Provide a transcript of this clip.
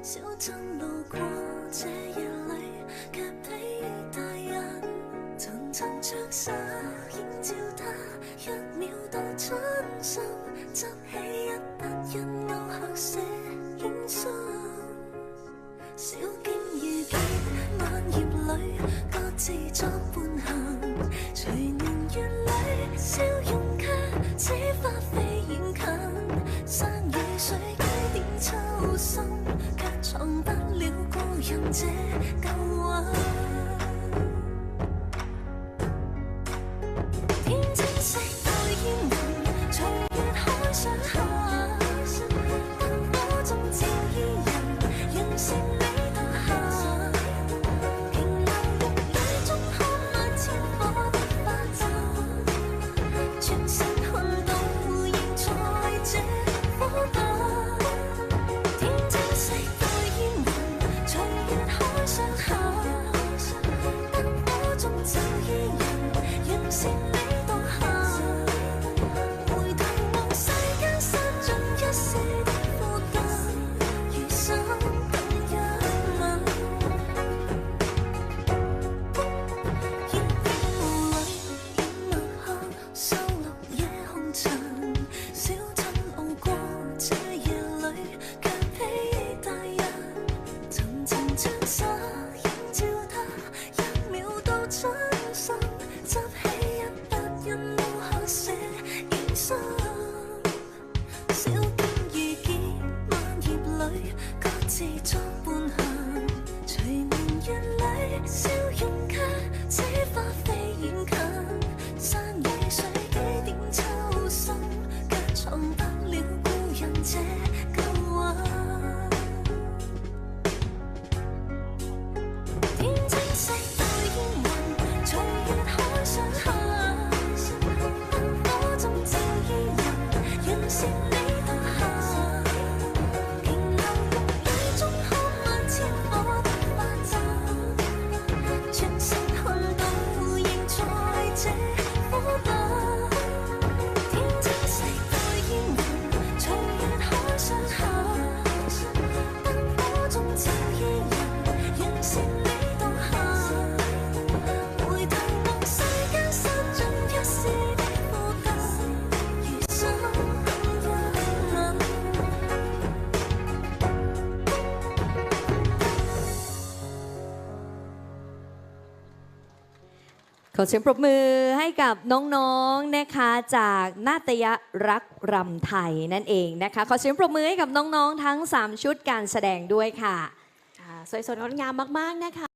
小鎮路過這夜裏，卻被大人層層着實映照他，一秒到盡心，執起一筆印勾刻寫影信。小徑遇見萬葉裏，各自作伴行，隨年月裏笑容卻似花飛遠近，山與水幾點秋深。藏不了故人這舊魂，天青色待煙雲，隨月海上行，燈火中照伊人，讓善美獨行。平流玉宇中看萬千火的花陣，全城看到仍在這火燈。ขอเสียงปรบมือให้กับน้องๆนะคะจากนาฏยรักรำไทยนั่นเองนะคะขอเสียงปรบมือให้กับน้องๆทั้ง3ชุดการแสดงด้วยค่ะสวยสดงดงามมากๆนะคะ